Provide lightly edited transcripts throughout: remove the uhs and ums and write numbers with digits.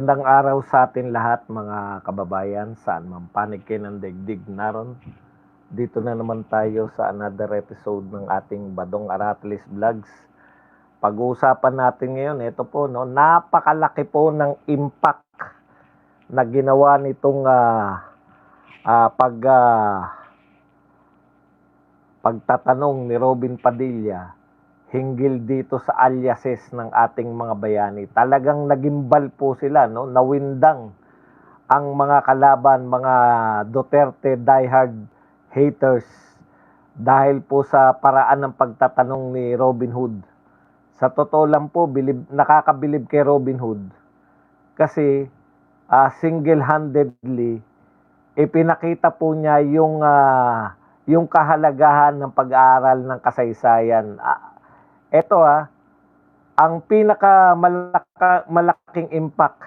Magandang araw sa atin lahat mga kababayan, saan man panig kayo ng daigdig naron. Dito na naman tayo sa another episode ng ating Badong Aratlis Vlogs. Pag-uusapan natin ngayon, ito po, no, napakalaki po ng impact na ginawa nitong pagtatanong ni Robin Padilla hinggil dito sa aliases ng ating mga bayani. Talagang nagimbal po sila, no? Nawindang ang mga kalaban, mga Duterte diehard haters dahil po sa paraan ng pagtatanong ni Robin Hood. Sa totoo lang po, nakakabilib kay Robin Hood kasi single-handedly ipinakita po niya yung kahalagahan ng pag-aaral ng kasaysayan. Ito ang malaking impact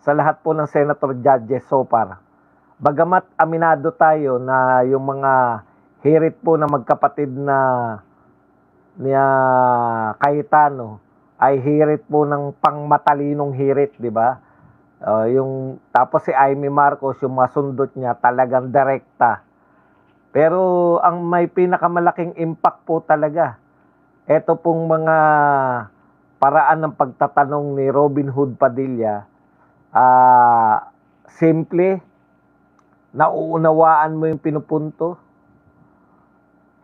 sa lahat po ng senator judges so far. Bagamat aminado tayo na yung mga hirit po na magkapatid na niya Cayetano ay hirit po ng pangmatalinong hirit, di ba? Tapos si Amy Marcos, yung masundot niya talagang direkta. Pero ang may pinakamalaking impact po talaga, ito pong mga paraan ng pagtatanong ni Robin Hood Padilla, simple, nauunawaan mo yung pinupunto.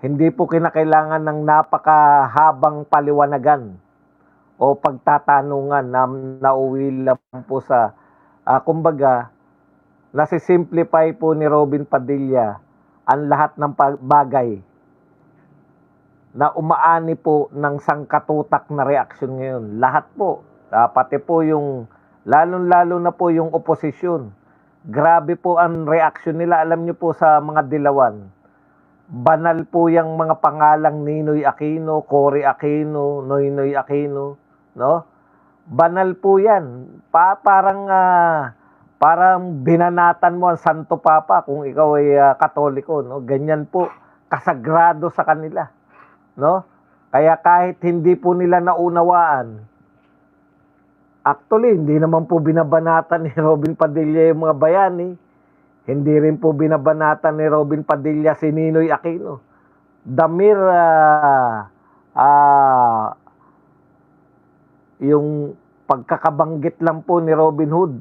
Hindi po kinakailangan ng napakahabang paliwanagan o pagtatanungan na nauwi lang po sa, kumbaga, nasisimplify po ni Robin Padilla ang lahat ng bagay na umaani po ng sangkatutak na reaksyon ngayon. Lahat po, pati po yung, lalong-lalo na po yung oposisyon. Grabe po ang reaksyon nila. Alam niyo po sa mga dilawan, banal po yung mga pangalang Ninoy Aquino, Cory Aquino, Noynoy Aquino, no? Banal po yan. Parang binanatan mo ang Santo Papa kung ikaw ay Katoliko, no? Ganyan po, kasagrado sa kanila. No? Kaya kahit hindi po nila naunawaan, actually, hindi naman po binabanatan ni Robin Padilla yung mga bayani. Hindi rin po binabanatan ni Robin Padilla si Ninoy Aquino. Damir, yung pagkakabanggit lang po ni Robin Hood,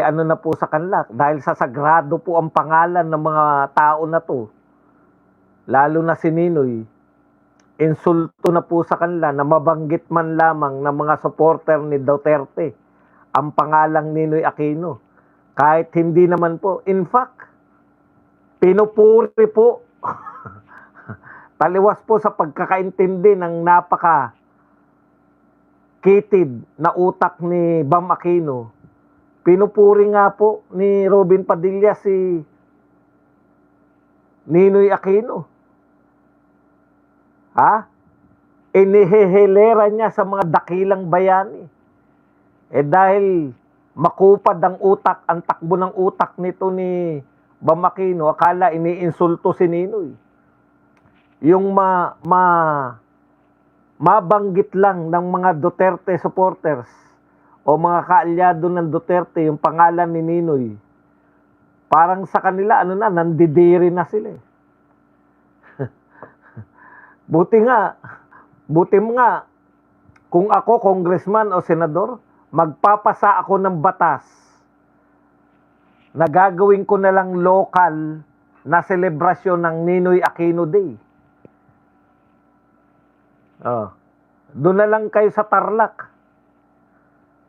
ano na po sa kanila, dahil sa sagrado po ang pangalan ng mga tao na to, lalo na si Ninoy, insulto na po sa kanila na mabanggit man lamang ng mga supporter ni Duterte ang pangalang Ninoy Aquino. Kahit hindi naman po. In fact, pinupuri po. Taliwas po sa pagkakaintindi ng napaka-kitid na utak ni Bam Aquino. Pinupuri nga po ni Robin Padilla si Ninoy Aquino. Inihehelera niya sa mga dakilang bayani. Dahil makupad ang utak, ang takbo ng utak nito ni Bam Aquino, akala iniinsulto si Ninoy. Yung mabanggit lang ng mga Duterte supporters o mga kaalyado ng Duterte yung pangalan ni Ninoy, parang sa kanila, nandidiri na sila. Buti nga, kung ako congressman o senador, magpapasa ako ng batas na gagawin ko na lang local na selebrasyon ng Ninoy Aquino Day. Doon na lang kayo sa Tarlac.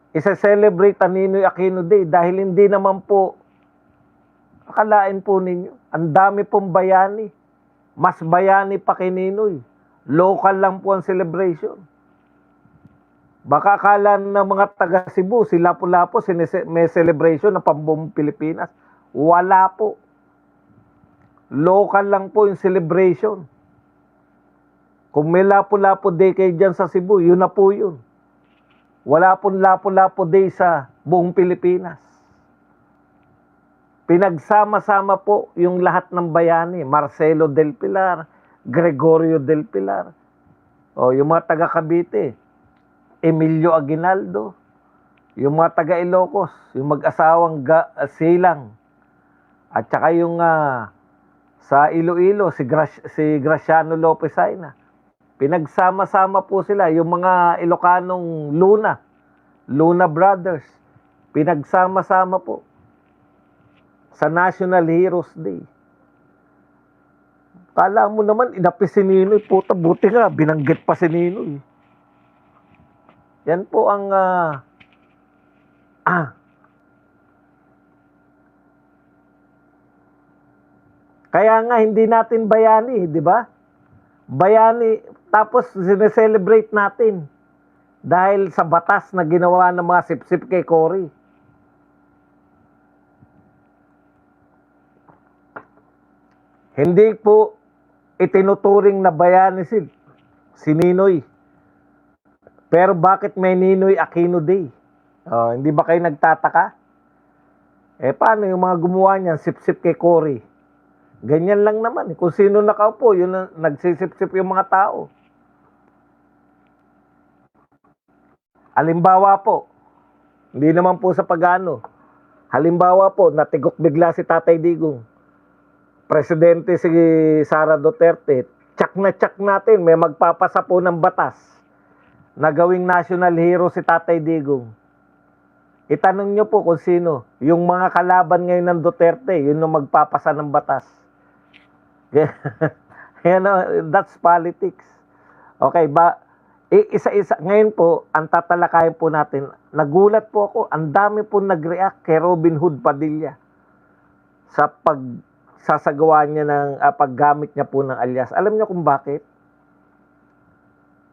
Isa-celebrate ang Ninoy Aquino Day dahil hindi naman po, akalain po ninyo, ang dami pong bayani. Mas bayani pa kay Ninoy. Local lang po ang celebration. Baka akala ng mga taga Cebu, sila po may celebration ng pambuong Pilipinas. Wala po. Local lang po yung celebration. Kung may Lapu-Lapu Day kayo dyan sa Cebu, yun na po yun. Wala pong Lapu-Lapu Day sa buong Pilipinas. Pinagsama-sama po yung lahat ng bayani. Marcelo del Pilar, Gregorio del Pilar, yung mga taga Cavite, Emilio Aguinaldo, yung mga taga Ilocos, yung mag-asawang Silang, at saka yung sa Iloilo, si Graciano Lopez Aina. Pinagsama-sama po sila, yung mga Ilocanong Luna Brothers. Pinagsama-sama po sa National Heroes Day. Kala mo naman, inapis si Ninoy. Puta, buti nga, binanggit pa si Ninoy. Yan po ang kaya nga hindi natin bayani, di ba? Bayani, tapos sineselebrate natin dahil sa batas na ginawa ng mga sip-sip kay Cory. Hindi po itinuturing na bayani si Ninoy. Pero bakit may Ninoy Aquino Day? Hindi ba kayo nagtataka? Paano yung mga gumawa niyan, sip-sip kay Cory? Ganyan lang naman. Kung sino nakaupo, yun ang nagsisip-sip yung mga tao. Halimbawa po, hindi naman po sa pag-ano. Halimbawa po, natigok bigla si Tatay Digong. Presidente si Sara Duterte, tsak na tsak natin, may magpapasa po ng batas na gawing national hero si Tatay Digong. Itanong nyo po kung sino. Yung mga kalaban ngayon ng Duterte, yun ang magpapasa ng batas. That's politics. Okay, isa-isa. Ngayon po, ang tatalakayin po natin, nagulat po ako, ang dami po nag-react kay Robin Hood Padilla sa pagsasagawa niya ng paggamit niya po ng alias. Alam niyo kung bakit?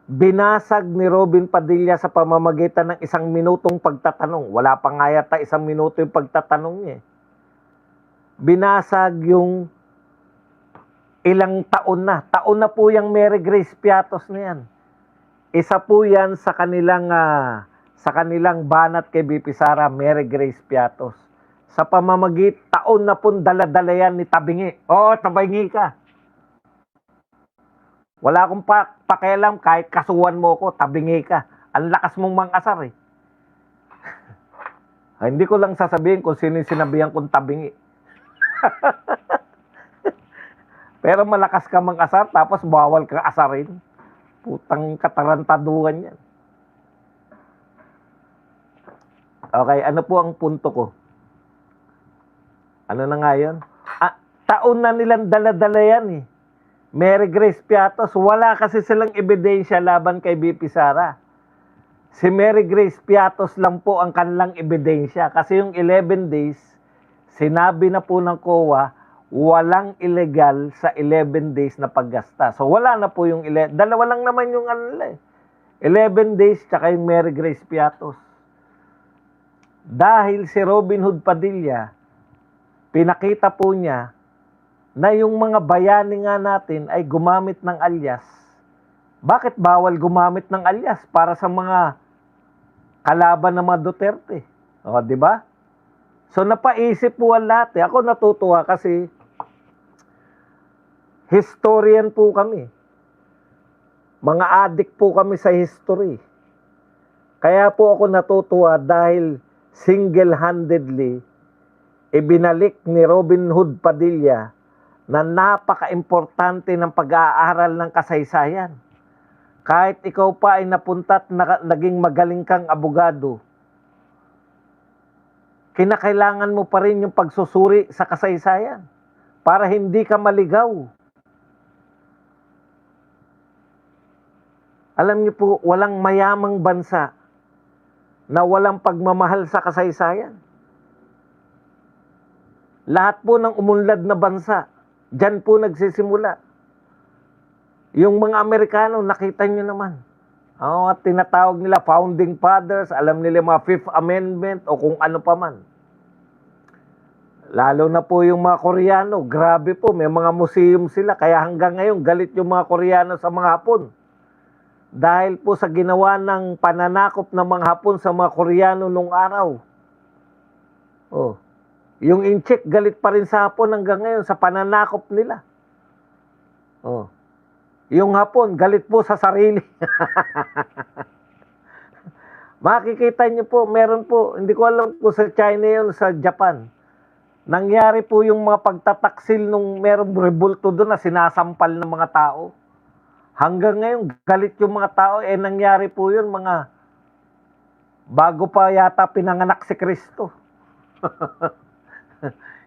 Binasag ni Robin Padilla sa pamamagitan ng 1 minutong pagtatanong. Wala pa nga yata 1 minuto yung pagtatanong niya. Binasag yung ilang taon na. Taon na po yung Mary Grace Piatos na yan. Isa po yan sa kanilang banat kay BP Sara, Mary Grace Piatos. Sa taon na pong daladala yan ni Tabingi. Oo, Tabingi ka. Wala akong pakialam kahit kasuhan mo ko, Tabingi ka. Ang lakas mong mang-asar eh. Hindi ko lang sasabihin kung sino yung sinabihan kong Tabingi. Pero malakas ka mang-asar, tapos bawal kang asarin. Putang katarantaduhan yan. Okay, ano po ang punto ko? Ano na nga yun? Taon na nilang dala-dala yan eh. Mary Grace Piatos, wala kasi silang ebidensya laban kay BP Sara. Si Mary Grace Piatos lang po ang kanilang ebidensya. Kasi yung 11 days, sinabi na po ng COA, walang illegal sa 11 days na paggasta. So wala na po yung dalawa lang naman yung 11 days tsaka yung Mary Grace Piatos. Dahil si Robin Hood Padilla, pinakita po niya na yung mga bayani nga natin ay gumamit ng alias. Bakit bawal gumamit ng alias para sa mga kalaban ng mga Duterte? O, di ba? So napaisip po ang lahat. Ako natutuwa kasi historian po kami. Mga adik po kami sa history. Kaya po ako natutuwa dahil single-handedly ibinalik ni Robin Hood Padilla na napaka-importante ng pag-aaral ng kasaysayan. Kahit ikaw pa ay napunta at naging magaling kang abogado, kinakailangan mo pa rin yung pagsusuri sa kasaysayan para hindi ka maligaw. Alam niyo po, walang mayamang bansa na walang pagmamahal sa kasaysayan. Lahat po ng umunlad na bansa, diyan po nagsisimula. Yung mga Amerikano, nakita nyo naman. At tinatawag nila Founding Fathers, alam nila mga Fifth Amendment o kung ano pa man. Lalo na po yung mga Koreano, grabe po, may mga museum sila. Kaya hanggang ngayon, galit yung mga Koreano sa mga Hapon. Dahil po sa ginawa ng pananakop ng mga Hapon sa mga Koreano nung araw. Yung Incheck, galit pa rin sa Hapon hanggang ngayon sa pananakop nila. Yung Hapon, galit po sa sarili. Makikita niyo po, meron po, hindi ko alam kung sa China yun, sa Japan. Nangyari po yung mga pagtataksil nung merong rebulto doon na sinasampal ng mga tao. Hanggang ngayon, galit yung mga tao. Nangyari po yun, mga bago pa yata pinanganak si Kristo.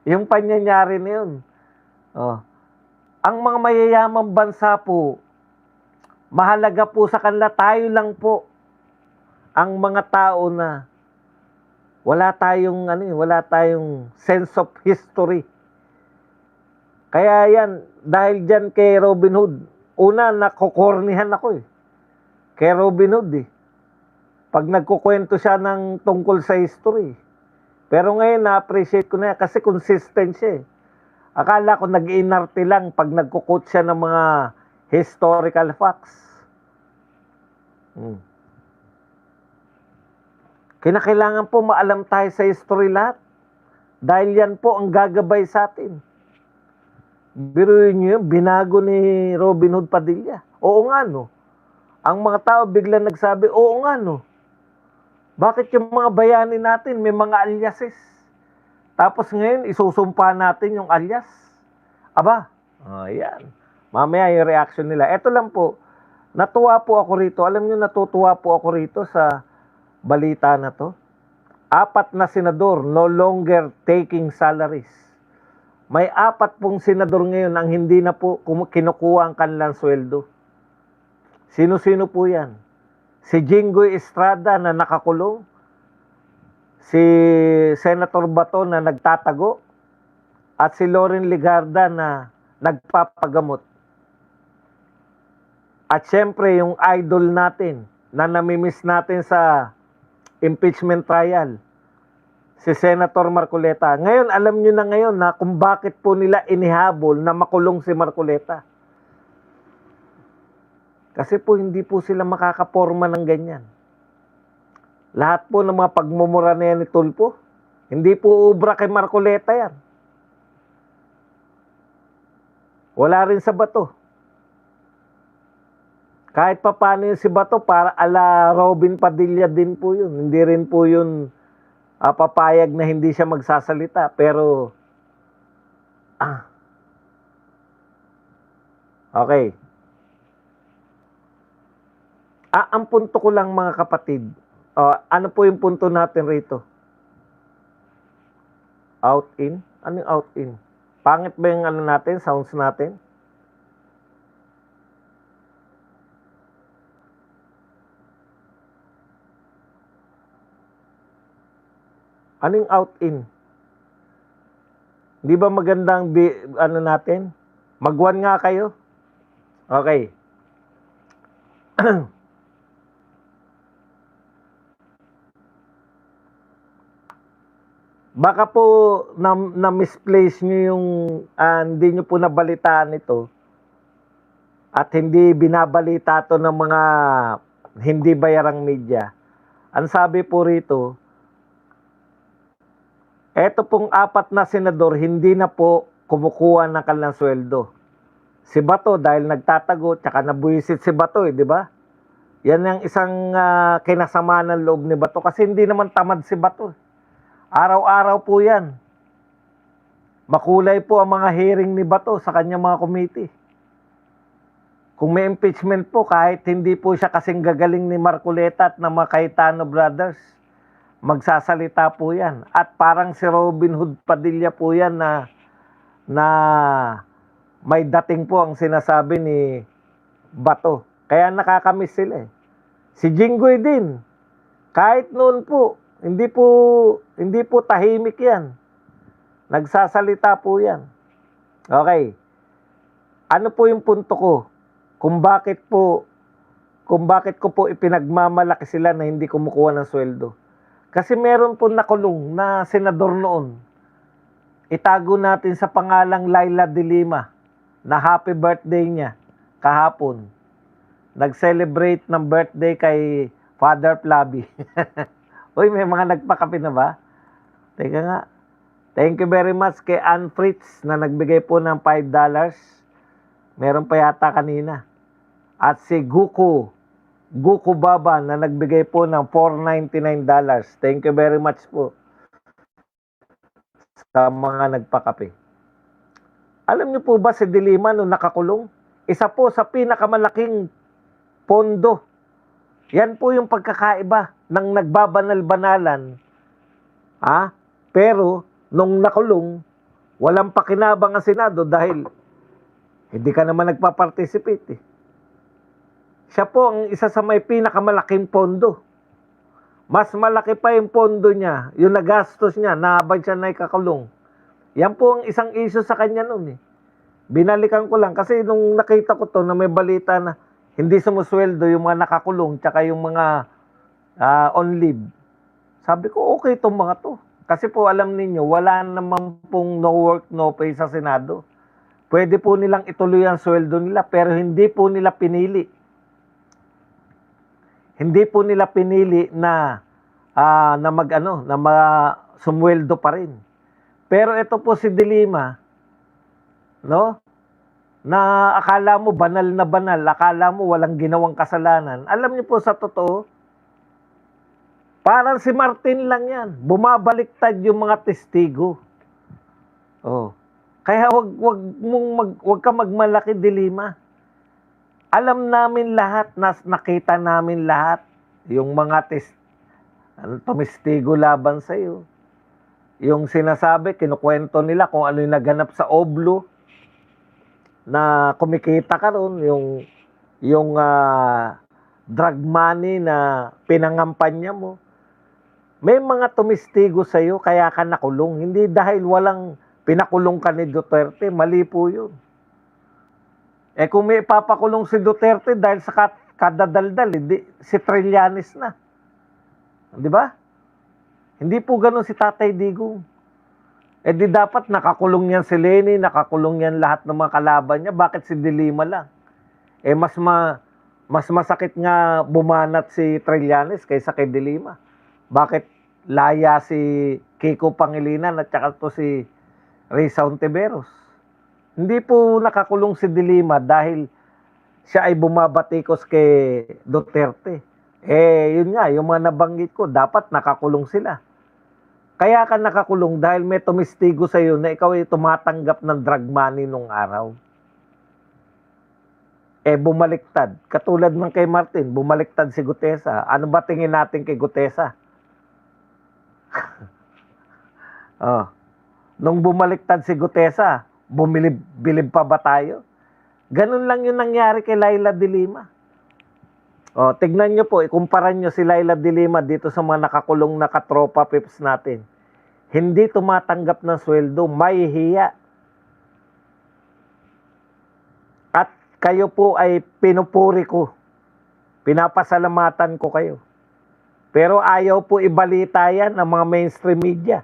Yung panyanyari na yun. Oh. Ang mga mayayamang bansa po, mahalaga po sa kanila, tayo lang po ang mga tao na wala tayong sense of history. Kaya yan, dahil dyan kay Robin Hood, una, nakokornihan ako kay Robin Hood pag nagkukwento siya ng tungkol sa history. Pero ngayon, na-appreciate ko na yan kasi consistent siya Akala ko nag-inarte lang pag nagkukot siya ng mga historical facts. Kinakailangan po maalam tayo sa history lahat. Dahil yan po ang gagabay sa atin. Biruin niyo yun, binago ni Robin Hood Padilla. Oo nga no. Ang mga tao biglang nagsabi, oo nga no. Bakit yung mga bayani natin may mga aliases? Tapos ngayon, isusumpa natin yung alias. Aba, ayan. Mamaya yung reaction nila. Ito lang po, natuwa po ako rito. Alam niyo, natutuwa po ako rito sa balita na to. 4 na senador no longer taking salaries. May 4 pong senador ngayon ang hindi na po kinukuha ang kanilang sweldo. Sino-sino po yan? Si Jinggoy Estrada na nakakulong, si Senator Bato na nagtatago, at si Loren Legarda na nagpapagamot. At syempre yung idol natin na namimiss natin sa impeachment trial, si Senator Marcoleta. Ngayon, alam nyo na ngayon na kung bakit po nila inihabol na makulong si Marcoleta. Kasi po hindi po sila makakaporma ng ganyan. Lahat po ng mga pagmumura na yan ni Tulfo, hindi po ubra kay Marcoleta yan. Wala rin sa Bato. Kahit pa paano yung si Bato, para ala Robin Padilla din po yun. Hindi rin po yun papayag na hindi siya magsasalita. Pero, okay. Ang punto ko lang mga kapatid, ano po yung punto natin rito? Out-in? Ano yung out-in? Pangit ba yung ano natin, sounds natin? Ano yung out-in? Di ba magandang ano natin? Mag-1 nga kayo? Okay. Baka po na-misplace nyo yung hindi nyo po nabalitaan ito at hindi binabalita to ng mga hindi bayarang media. Ang sabi po rito, eto pong 4 na senador hindi na po kumukuha ng kanilang sweldo. Si Bato dahil nagtatago, tsaka nabuwisit si Bato di ba? Yan ang isang kinasama ng loob ni Bato kasi hindi naman tamad si Bato. Araw-araw po yan. Makulay po ang mga hearing ni Bato sa kanyang mga committee. Kung may impeachment po, kahit hindi po siya kasing gagaling ni Marcoleta at ng mga Cayetano brothers, magsasalita po yan. At parang si Robin Hood Padilla po yan na may dating po ang sinasabi ni Bato. Kaya nakakamiss sila Si Jinggoy din. Kahit noon po, hindi po tahimik yan. Nagsasalita po yan. Okay. Ano po yung punto ko? Kung bakit ko po ipinagmamalaki sila na hindi kumukuha ng sweldo. Kasi meron po nakulong na senador noon. Itago natin sa pangalang Laila de Lima na happy birthday niya kahapon. Nag-celebrate ng birthday kay Father Flavi. Uy, may mga nagpakape na ba? Teka nga. Thank you very much kay Ann Fritz na nagbigay po ng $5. Meron pa yata kanina. At si Guko Guko Baba na nagbigay po ng $499. Thank you very much po sa mga nagpakape. Alam niyo po ba si Dilima nung nakakulong? Isa po sa pinakamalaking pondo. Yan po yung pagkakaiba ng nagbabanal-banalan. Pero nung nakulong, walang pakinabang ang Senado dahil hindi ka naman nagpa-participate. Siya po ang isa sa may pinakamalaking pondo. Mas malaki pa yung pondo niya, yung nagastos niya, nahabang siya na ikakulong. Yan po ang isang issue sa kanya noon eh. Binalikan ko lang kasi nung nakita ko to na may balita na hindi sumusweldo yung mga nakakulong tsaka yung mga on leave. Sabi ko, okay itong mga to. Kasi po alam ninyo, wala naman pong no work, no pay sa Senado. Pwede po nilang ituloy ang sweldo nila pero hindi po nila pinili. Hindi po nila pinili na sumweldo pa rin. Pero ito po si Dilima, no? Na akala mo banal na banal, akala mo walang ginawang kasalanan. Alam niyo po sa totoo, parang si Martin lang yan. Bumabaliktad yung mga testigo. Kaya wag ka magmalaki, Dilima. Alam namin lahat, nakita namin lahat, yung mga tumestigo laban sa iyo. Yung sinasabi, kinukwento nila kung ano yung naganap sa Oblo, na kumikita ka ron, yung drug money na pinangampanya mo. May mga tumestigo sa iyo, kaya ka nakulong. Hindi dahil walang pinakulong ka ni Duterte, mali po yun. Kung may papakulong si Duterte dahil sa kadadaldal, si Trillanes na. Di ba? Hindi po ganun si Tatay Digong. Di dapat nakakulong yan si Leni, nakakulong yan lahat ng mga kalaban niya. Bakit si Dilima lang? Mas masakit nga bumanat si Trillanes kaysa kay Dilima. Bakit laya si Kiko Pangilinan at saka to si Risa Ontiveros? Hindi po nakakulong si Dilima dahil siya ay bumabatikos kay Duterte. Yun nga, yung mga nabanggit ko, dapat nakakulong sila. Kaya ka nakakulong dahil may tumestigo sa iyo na ikaw ay tumatanggap ng drug money nung araw. Bumaliktad. Katulad ng kay Martin, bumaliktad si Gutesa. Ano ba tingin natin kay Gutesa? Nung bumaliktad si Gutesa, bilib pa ba tayo? Ganun lang yung nangyari kay Laila de Lima. Tignan nyo po, ikumpara nyo si Laila de Lima dito sa mga nakakulong na katropa pips natin. Hindi tumatanggap ng sweldo, may hiya. At kayo po ay pinupuri ko. Pinapasalamatan ko kayo. Pero ayaw po ibalita yan ng mga mainstream media.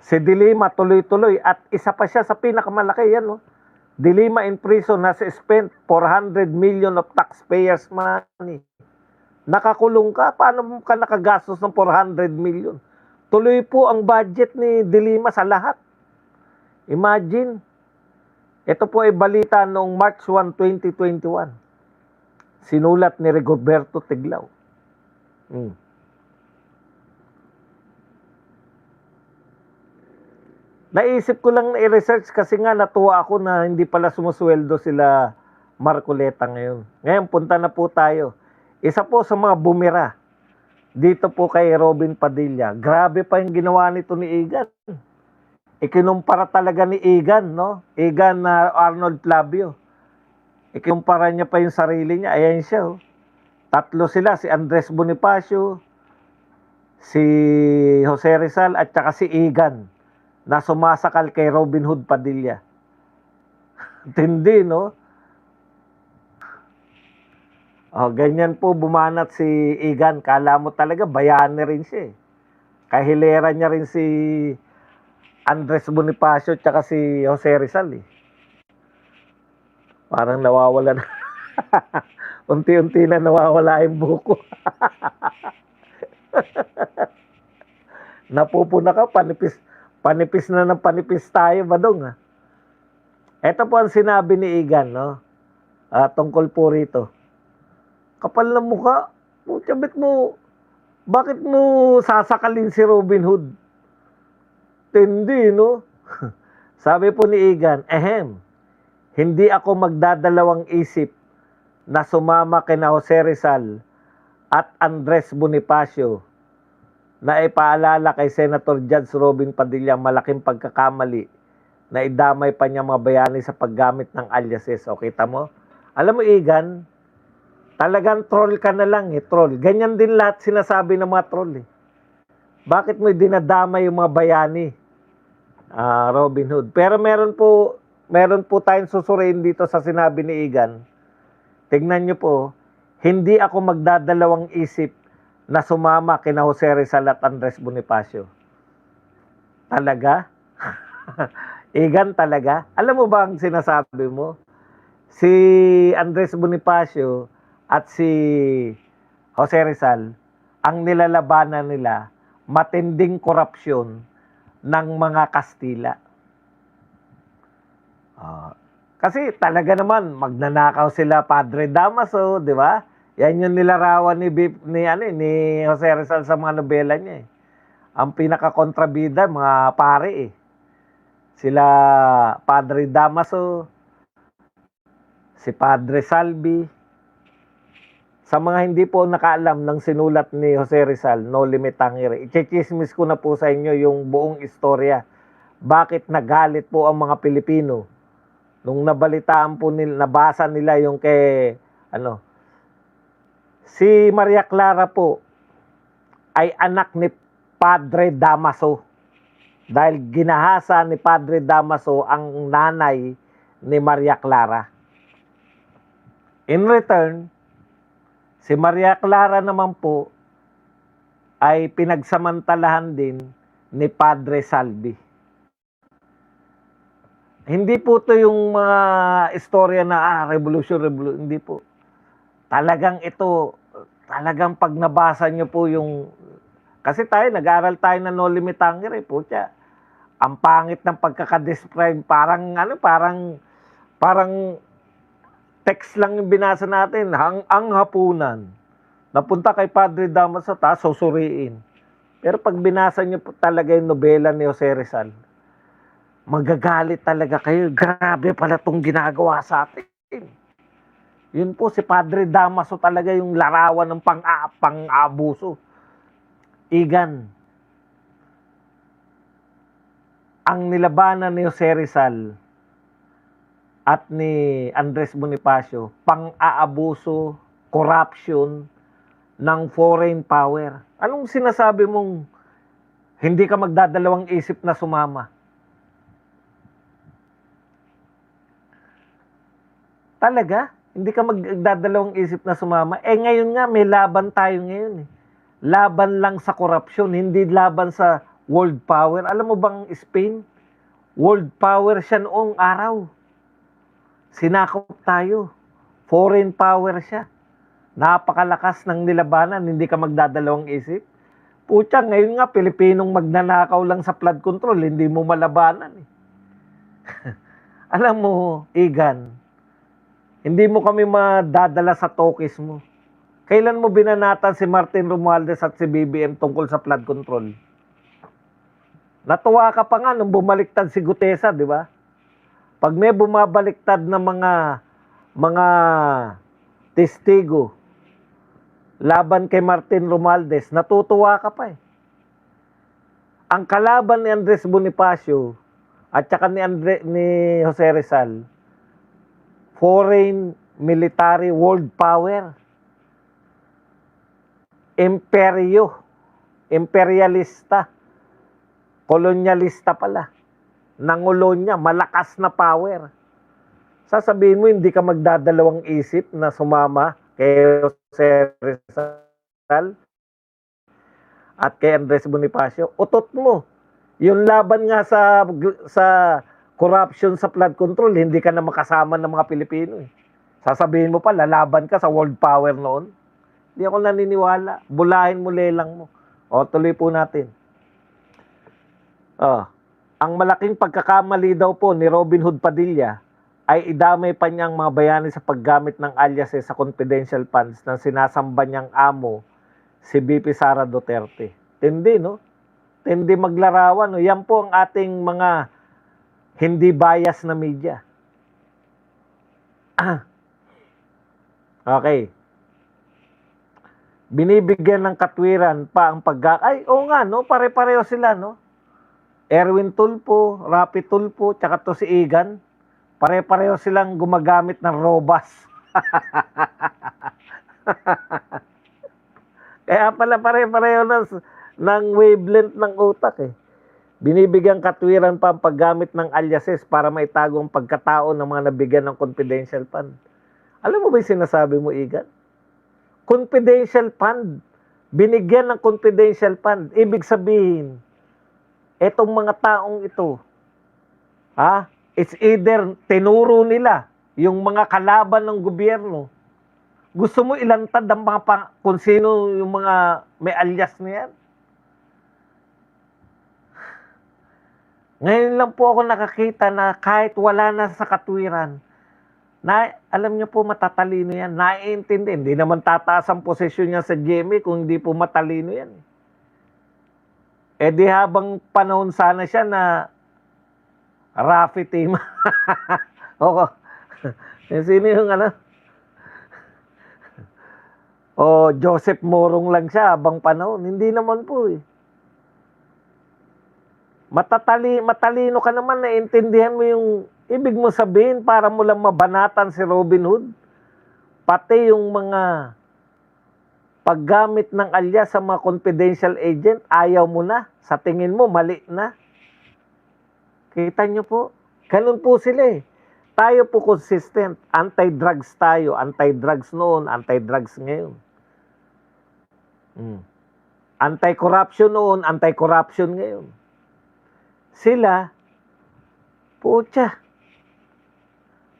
Si Dilima tuloy-tuloy at isa pa siya sa pinakamalaki yan. Dilima in prison has spent 400 million of taxpayers money. Nakakulong ka, paano ka nakagastos ng 400 million? Tuloy po ang budget ni Dilima sa lahat. Imagine, ito po ay balita noong March 1, 2021. Sinulat ni Rigoberto Tiglao. Naisip ko lang na i-research kasi nga natuwa ako na hindi pala sumusweldo sila Marcoleta ngayon. Ngayon, punta na po tayo. Isa po sa mga bumira dito po kay Robin Padilla. Grabe pa yung ginawa nito ni Igan. Ikinumpara talaga ni Igan, no? Igan na Arnold Flavio. Ikinumpara niya pa yung sarili niya. Ayan siya, Tatlo sila, si Andres Bonifacio, si Jose Rizal, at saka si Igan na sumasakal kay Robin Hood Padilla. Tindi, no? Ganyan po bumanat si Igan. Kala mo talaga bayani rin siya. Kahilera niya rin si Andres Bonifacio at saka si Jose Rizal. Parang nawawala na. Unti-unti na nawawala yung buko. Napupuna ka, panipis na ng panipis tayo, Badong. Ito po ang sinabi ni Igan, no? tungkol po rito. Kapal ng mukha. Putya, bakit mo sasakalin si Robin Hood? Tindi, no? Sabi po ni Igan, hindi ako magdadalawang isip na sumama kina Jose Rizal at Andres Bonifacio na ipaalala kay Senator Judge Robin Padilla malaking pagkakamali na idamay pa niya mga bayani sa paggamit ng aliases. O, kita mo? Alam mo, Igan, talagang troll ka na lang troll. Ganyan din lahat sinasabi ng mga troll Bakit mo dinadamay yung mga bayani? Robin Hood. Pero meron po tayong susuriin dito sa sinabi ni Igan. Tignan nyo po, hindi ako magdadalawang isip na sumama kina Jose Rizal at Andres Bonifacio. Talaga? Igan, talaga? Alam mo ba ang sinasabi mo? Si Andres Bonifacio at si Jose Rizal, ang nilalabanan nila, matinding korupsyon ng mga Kastila. Kasi talaga naman, magnanakaw sila Padre Damaso, di ba? Yan yung nilarawan ni Jose Rizal sa mga nobela niya Ang pinaka-kontrabida, mga pare Sila Padre Damaso, si Padre Salvi. Sa mga hindi po nakaalam ng sinulat ni Jose Rizal, No Limit Tangere, i-chismis ko na po sa inyo yung buong istorya. Bakit nagalit po ang mga Pilipino nung nabalitaan po nila, nabasa nila yung si Maria Clara po ay anak ni Padre Damaso. Dahil ginahasa ni Padre Damaso ang nanay ni Maria Clara. In return, si Maria Clara naman po ay pinagsamantalahan din ni Padre Salvi. Hindi po to yung mga istorya na revolution, hindi po. Talagang pag nabasa nyo po yung, kasi nag-aral tayo na No Limit Tangere, putya. Ang pangit ng pagkakadescribe, parang text lang yung binasa natin, ang hapunan. Napunta kay Padre Damaso, susuriin. Pero pag binasa nyo po talaga yung nobela ni Jose Rizal, magagalit talaga kayo. Grabe pala itong ginagawa sa atin. Yun po, si Padre Damaso talaga yung larawan ng pang-abuso. Igan, ang nilabanan ni Jose Rizal at ni Andres Bonifacio, pang-aabuso, corruption ng foreign power. Anong sinasabi mong hindi ka magdadalawang isip na sumama? Talaga? Hindi ka magdadalawang isip na sumama? Ngayon nga, may laban tayo ngayon Laban lang sa corruption, hindi laban sa world power. Alam mo bang Spain? World power siya noong araw. Sinakop tayo. Foreign power siya. Napakalakas ng nilabanan, hindi ka magdadalawang isip. Putya, ngayon nga, Pilipinong magnanakaw lang sa flood control, hindi mo malabanan Alam mo, Igan, hindi mo kami madadala sa tokis mo. Kailan mo binanatan si Martin Romualdez at si BBM tungkol sa flood control? Natuwa ka pa nga nung bumaliktad si Gutesa, di ba? Pag may bumabaliktad na mga testigo laban kay Martin Romualdez, natutuwa ka pa Ang kalaban ni Andres Bonifacio at saka ni Jose Rizal, foreign military world power. Imperialista, kolonyalista pala, nangolonya, malakas na power. Sasabihin mo, hindi ka magdadalawang isip na sumama kay Jose Rizal at kay Andres Bonifacio. Utot mo. Yung laban nga sa corruption sa flood control, hindi ka na makasama ng mga Pilipino Sasabihin mo pa, lalaban ka sa world power noon. Hindi ako naniniwala. Bulahin mo, lelang mo. Tuloy po natin. Ang malaking pagkakamali daw po ni Robin Hood Padilla ay idamay pa niyang mga bayani sa paggamit ng aliases sa confidential funds ng sinasamba niyang amo, si VP Sara Duterte. Tindi, no? Tindi maglarawan, no? Yan po ang ating mga hindi bias na media. Okay. Binibigyan ng katwiran pa ang ay, oo nga, no? Pare-pareho sila, no? Erwin Tulfo, Rapi Tulfo, tsaka to si Igan. Pare-pareho silang gumagamit ng robas. Kaya pala pare-pareho ng wavelength ng utak eh. Binibigyan katwiran pa ang paggamit ng aliases para maitago ang pagkatao ng mga nabigyan ng confidential fund. Alam mo ba yung sinasabi mo, Igan? Confidential fund. Binigyan ng confidential fund. Ibig sabihin, etong mga taong ito, it's either tinuro nila yung mga kalaban ng gobyerno. Gusto mo ilantad ang mga kung sino yung mga may alias na yan? Ngayon lang po ako nakakita na kahit wala na sa katwiran, na alam niyo po matatalino yan, naiintindi. Hindi naman tataas ang posisyon niya sa GMA kung hindi po matalino yan. Eh di habang panahon sana siya na Rafi team. Oo. Sino yung ano? O Joseph Morong lang siya habang panahon. Hindi naman po eh. Matalino ka naman, naiintindihan mo yung ibig mo sabihin para mo lang mabanatan si Robin Hood. Pati yung mga paggamit ng alias sa mga confidential agent, ayaw mo na. Sa tingin mo, mali na. Kita nyo po, ganun po sila eh. Tayo po consistent. Anti-drugs tayo. Anti-drugs noon, anti-drugs ngayon. Anti-corruption noon, anti-corruption ngayon. Sila, putya.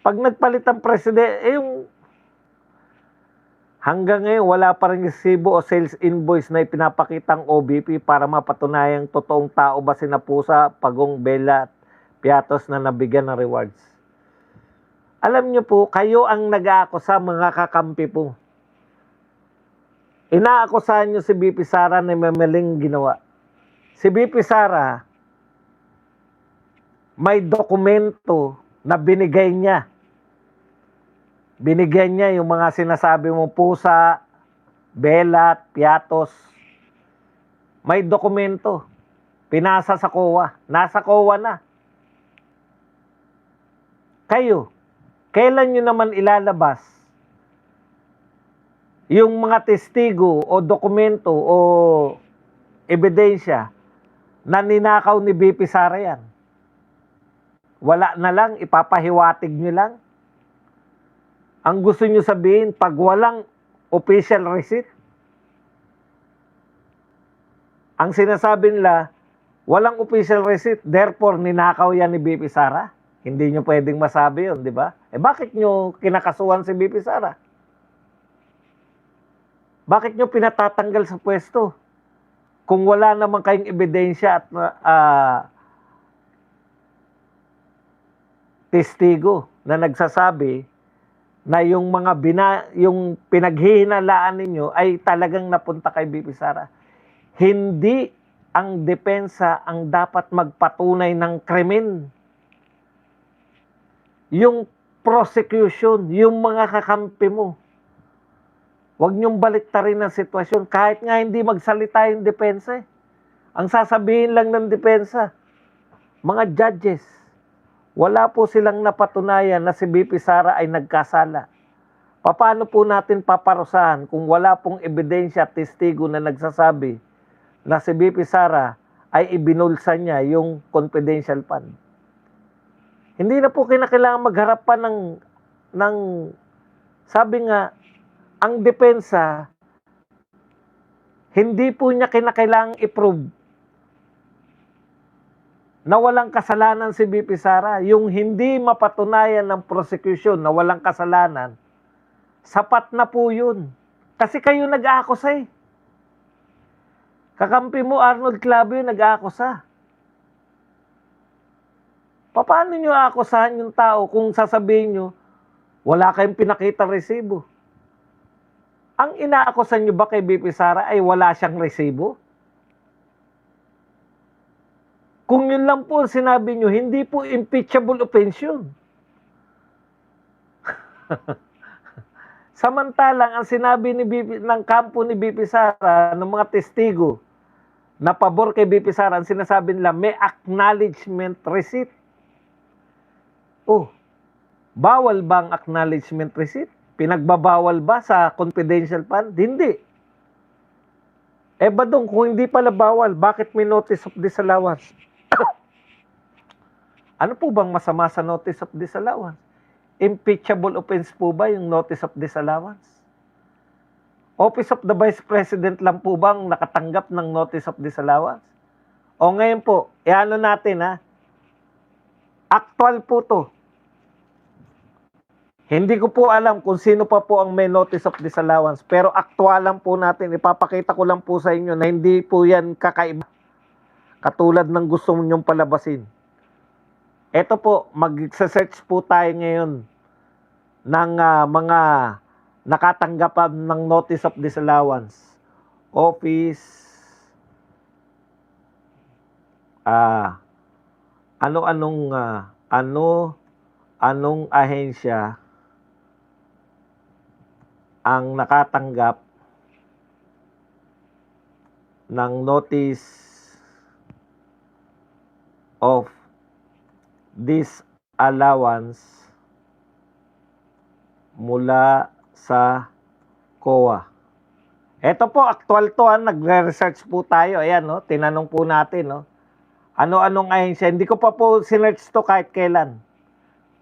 Pag nagpalit ang presidente, yung hanggang ngayon, wala pa rin resibo o sales invoice na ipinapakitang OBP para mapatunayang totoong tao ba si Napusa, Pagong, Bella, Piatos na nabigyan ng rewards. Alam niyo po, kayo ang nag-aakusa, mga kakampi po. Inaakusahan niyo si BP Sara na may maling ginawa. Si BP Sara, may dokumento na binigay niya. Binigyan niya yung mga sinasabi mong pusa, belat, piatos. May dokumento. Pinasa sa COA. Nasa COA na. Kayo, kailan nyo naman ilalabas yung mga testigo o dokumento o ebidensya na ninakaw ni BP Sara yan? Wala na lang, ipapahiwatig nyo lang. Ang gusto nyo sabihin, pag walang official receipt, ang sinasabi nila, walang official receipt, therefore ninakaw yan ni BP Sara. Hindi nyo pwedeng masabi yun, di ba? Eh bakit nyo kinakasuhan si BP Sara? Bakit nyo pinatatanggal sa pwesto? Kung wala naman kayong ebidensya at testigo na nagsasabi na yung mga yung pinaghihinalaan ninyo ay talagang napunta kay BP Sara. Hindi ang depensa ang dapat magpatunay ng krimen. Yung prosecution, yung mga kakampi mo. Huwag niyong baliktarin ang sitwasyon. Kahit nga hindi magsalita yung depensa. Ang sasabihin lang ng depensa, mga judges, wala po silang napatunayan na si BP Sara ay nagkasala. Paano po natin paparusahan kung wala pong ebidensya at testigo na nagsasabi na si BP Sara ay ibinulsa niya yung confidential fund? Hindi na po kinakailangan magharap pa ng sabi nga, ang depensa, hindi po niya kinakailangang i-prove na walang kasalanan si BP Sara. Yung hindi mapatunayan ng prosecution na walang kasalanan, sapat na po yun. Kasi kayo nag-aakusa eh. Kakampi mo, Arnold Clavio, nag-aakusa. Paano nyo aakusahan yung tao kung sasabihin nyo, wala kayong pinakita resibo? Ang inaakusan nyo ba kay BP Sara ay wala siyang resibo? Kung yun lang po sinabi nyo, hindi po impeachable offense yun. Samantalang ang sinabi ni ng kampo ni BP Sara, ng mga testigo, na pabor kay BP Sara, ang sinasabi nila, may acknowledgement receipt. Oh, bawal ba ang acknowledgement receipt? Pinagbabawal ba sa confidential fund? Hindi. Badong, kung hindi pala bawal, bakit may notice of disallowance? Ano po bang masama sa notice of disallowance? Impeachable offense po ba yung notice of disallowance? Office of the Vice President lang po bang nakatanggap ng notice of disallowance? O ngayon po, ano natin ha? Actual po to. Hindi ko po alam kung sino pa po ang may notice of disallowance, pero actual lang po natin. Ipapakita ko lang po sa inyo na hindi po yan kakaiba. Katulad ng gusto nyong palabasin. Ito po, mag-search po tayo ngayon ng mga nakatanggapan ng notice of disallowance. Office, anong ahensya ang nakatanggap ng notice of disallowance mula sa COA. Ito po, actual to, nagre-research po tayo. Ayan, no? Tinanong po natin, no? Ano-anong ahensya. Hindi ko pa po sinearch to kahit kailan.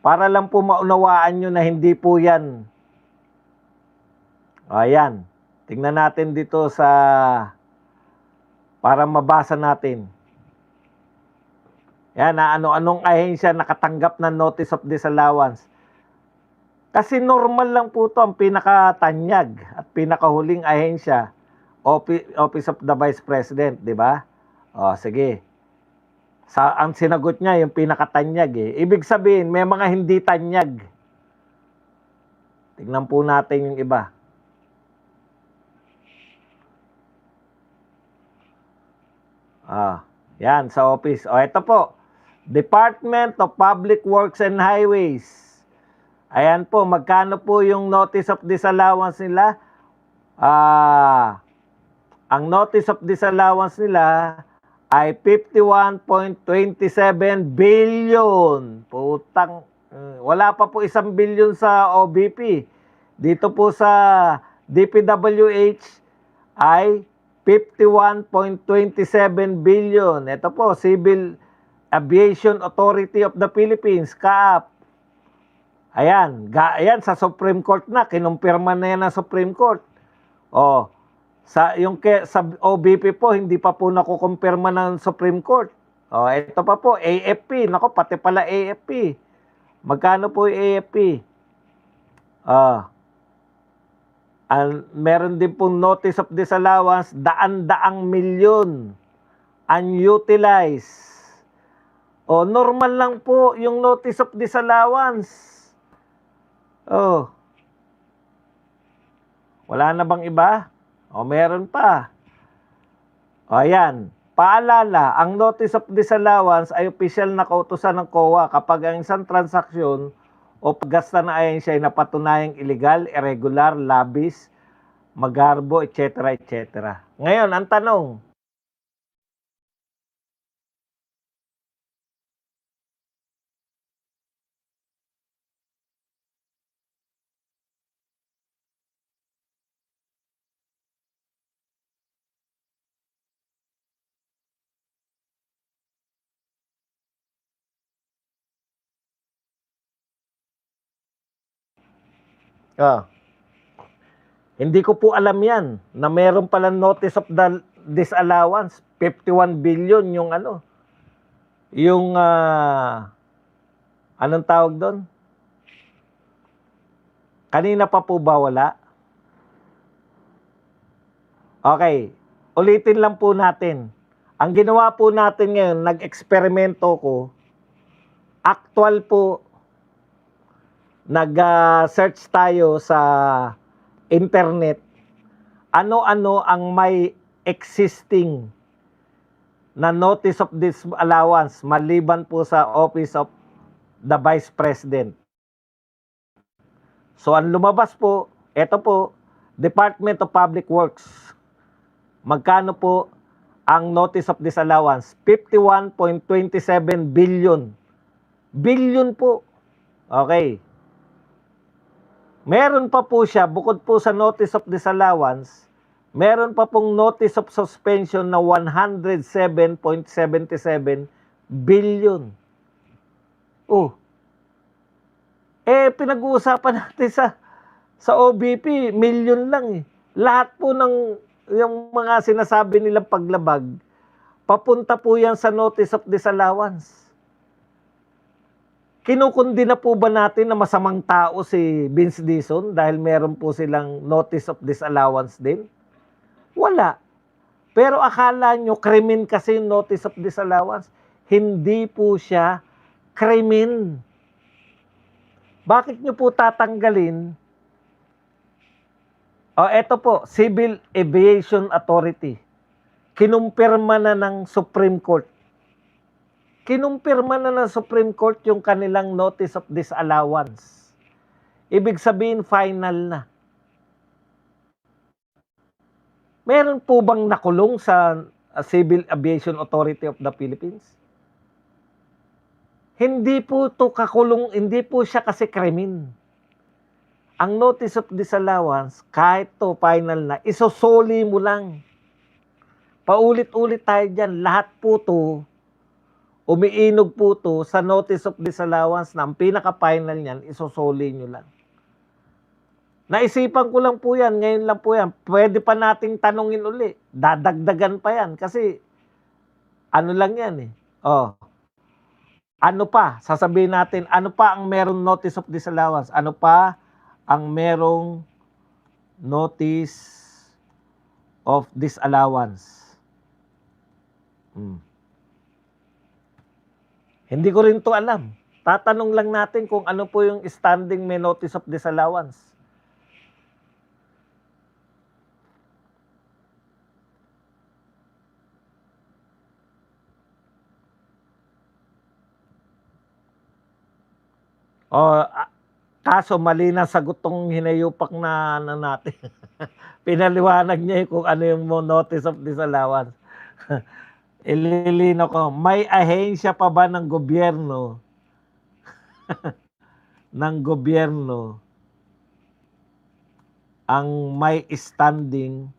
Para lang po maunawaan nyo na hindi po yan. Ayan. Tingnan natin dito sa para mabasa natin. Yan, ano-anong ahensya nakatanggap ng notice of disallowance. Kasi normal lang po to ang pinakatanyag at pinakahuling ahensya, Office of the Vice President, di ba? O, sige. Ang sinagot niya, yung pinakatanyag eh. Ibig sabihin, may mga hindi tanyag. Tingnan po natin yung iba. Yan, sa office. O, ito po. Department of Public Works and Highways. Ayan po, magkano po yung notice of disallowance nila? Ang notice of disallowance nila ay 51.27 billion. Putang, wala pa po 1 billion sa OBP. Dito po sa DPWH ay 51.27 billion. Ito po, Civil Aviation Authority of the Philippines, CAAP. Ayan, sa Supreme Court na, kinumpirma na yan ng Supreme Court. Sa OBP po, hindi pa po nakukumpirma ng Supreme Court. Ito pa po, AFP. Nako, pati pala AFP. Magkano po yung AFP? Meron din pong notice of disallowance, daan-daang milyon unutilized. Normal lang po yung notice of disallowance. Wala na bang iba? Meron pa. Ayan. Paalala, ang notice of disallowance ay opisyal na kautusan ng COA kapag ang isang transaksyon o paggasta na ahensya ay napatunayang illegal, irregular, labis, magarbo, etc. etc. Ngayon, ang tanong, hindi ko po alam yan na meron palang notice of disallowance. 51 billion yung anong tawag doon? Kanina pa po ba wala? Okay, ulitin lang po natin. Ang ginawa po natin ngayon, nag-eksperimento ko actual po, nag-search tayo sa internet, ano-ano ang may existing na notice of disallowance maliban po sa Office of the Vice President. So ang lumabas po, ito po, Department of Public Works. Magkano po ang notice of disallowance? 51.27 billion. Billion po. Okay. Meron pa po siya, bukod po sa notice of disallowance, meron pa pong notice of suspension na 107.77 billion. Oh. Pinag-uusapan natin sa OBP, million lang eh. Lahat po ng yung mga sinasabi nilang paglabag, papunta po yan sa notice of disallowance. Kinukundi na po ba natin na masamang tao si Vince Dizon dahil meron po silang notice of disallowance din? Wala. Pero akala nyo, krimen kasi notice of disallowance. Hindi po siya krimen. Bakit nyo po tatanggalin? Ito po, Civil Aviation Authority. Kinumpirma na ng Supreme Court. Kinumpirma na ng Supreme Court yung kanilang notice of disallowance. Ibig sabihin, final na. Meron po bang nakulong sa Civil Aviation Authority of the Philippines? Hindi po to kakulong, hindi po siya kasi krimen. Ang notice of disallowance, kahit to final na, isosoli mo lang. Paulit-ulit tayo dyan. Lahat po to, umiinog po to sa notice of disallowance na ang pinaka-final niyan, isosoli nyo lang. Naisipan ko lang po yan, ngayon lang po yan. Pwede pa nating tanungin uli. Dadagdagan pa yan kasi ano lang yan eh. Ano pa? Sasabihin natin, ano pa ang merong notice of disallowance? Ano pa ang merong notice of disallowance? Hindi ko rin to alam. Tatanong lang natin kung ano po yung standing may notice of disallowance. Kaso mali na sagot tong hinayupak na natin. Pinaliwanag niya kung ano yung notice of disallowance. Ililino ko, may ahensya pa ba ng gobyerno ang may standing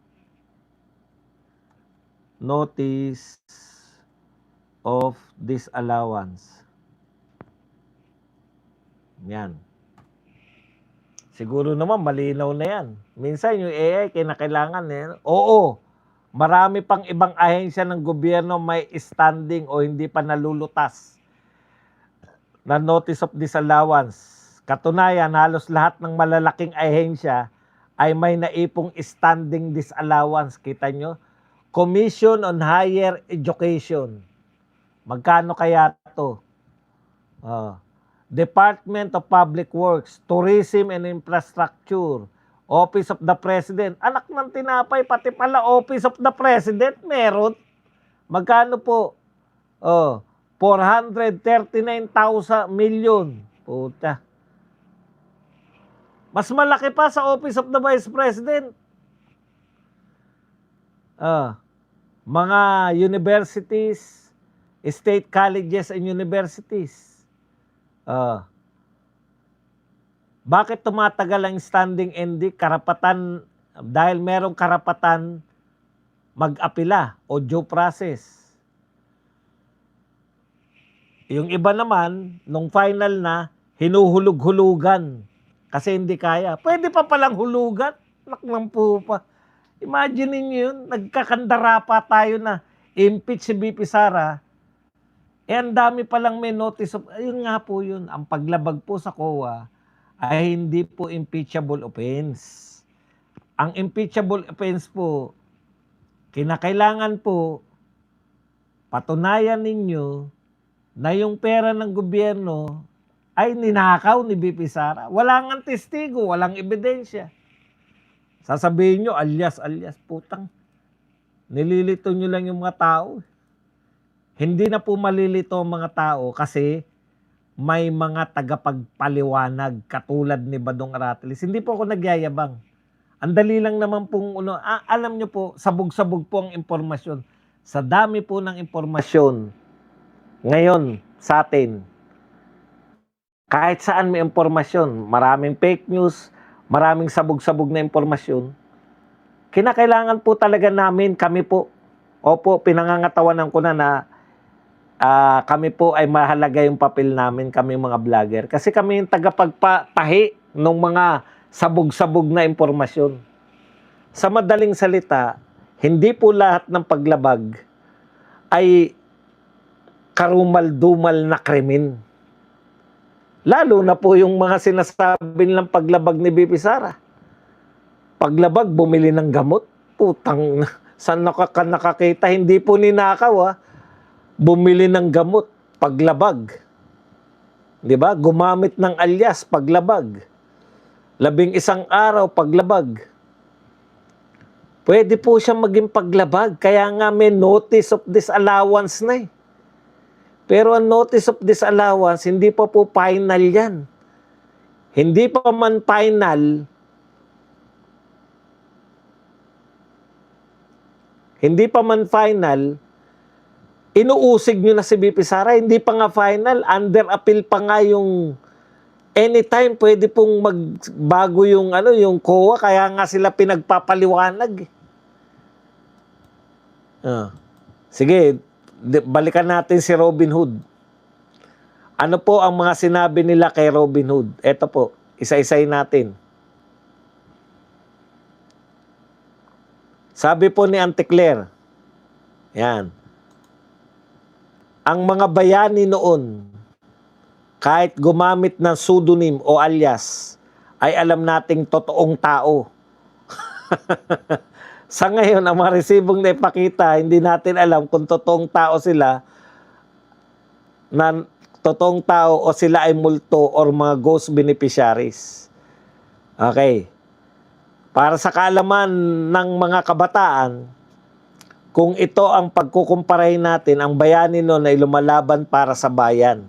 notice of disallowance? Yan. Siguro naman malinaw na yan. Minsan yung AI kinakailangan eh. Oo. Marami pang ibang ahensya ng gobyerno may standing o hindi pa nalulutas na notice of disallowance. Katunayan, halos lahat ng malalaking ahensya ay may naipong standing disallowance. Kita nyo? Commission on Higher Education. Magkano kaya ito? Department of Public Works, Tourism and Infrastructure, Office of the President. Anak ng tinapay, pati pala Office of the President, meron. Magkano po? 439,000 million. Puta. Mas malaki pa sa Office of the Vice President. Mga universities, state colleges and universities. Bakit tumatagal ang standing ND? Karapatan, dahil merong karapatan mag-apila o due process. Yung iba naman, nung final na, hinuhulog-hulugan kasi hindi kaya. Pwede pa palang hulugan. Naknang po pa. Imagine niyo yun, nagkakandara pa tayo na impeach si BP Sara. Ang dami palang may notice of, ayun nga po yun, ang paglabag po sa COA ay hindi po impeachable offense. Ang impeachable offense po, kinakailangan po patunayan ninyo na yung pera ng gobyerno ay ninakaw ni BP Sara. Wala ngang testigo, walang ebidensya. Sasabihin nyo, alias, putang. Nililito nyo lang yung mga tao. Hindi na po malilito ang mga tao kasi may mga tagapagpaliwanag katulad ni Badong Aratilis. Hindi po ako nagyayabang. Ang dali lang naman pong, alam nyo po, sabog-sabog po ang impormasyon. Sa dami po ng impormasyon, ngayon sa atin, kahit saan may impormasyon, maraming fake news, maraming sabog-sabog na impormasyon, kinakailangan po talaga namin, kami po, opo, pinangangatawanan ko na kami po ay mahalaga yung papel namin, kami mga vlogger. Kasi kami yung tagapagpatahi ng mga sabog-sabog na impormasyon. Sa madaling salita, hindi po lahat ng paglabag ay karumal-dumal na krimen. Lalo na po yung mga sinasabi nilang paglabag ni BP Sara. Paglabag, bumili ng gamot. Putang, saan nakakita? Hindi po ninakaw, bumili ng gamot. Paglabag. Diba? Gumamit ng alias, paglabag. 11 araw, paglabag. Pwede po siya maging paglabag. Kaya nga may notice of disallowance na . Pero ang notice of disallowance, hindi pa po final yan. Hindi pa man final, inuusig nyo na si BP Sara. Hindi pa nga final, under appeal pa nga yung anytime pwede pong magbago yung yung COA, kaya nga sila pinagpapaliwanag. Sige, balikan natin si Robin Hood. Ano po ang mga sinabi nila kay Robin Hood? Ito po, isa-isay natin. Sabi po ni Auntie Claire, yan, ang mga bayani noon, kahit gumamit ng pseudonym o alias, ay alam nating totoong tao. Sa ngayon, ang mga resibong na ipakita, hindi natin alam kung totoong tao sila, na totoong tao o sila ay multo or mga ghost beneficiaries. Okay. Para sa kaalaman ng mga kabataan, kung ito ang pagkukumparahin natin, ang bayani noon ay lumalaban para sa bayan.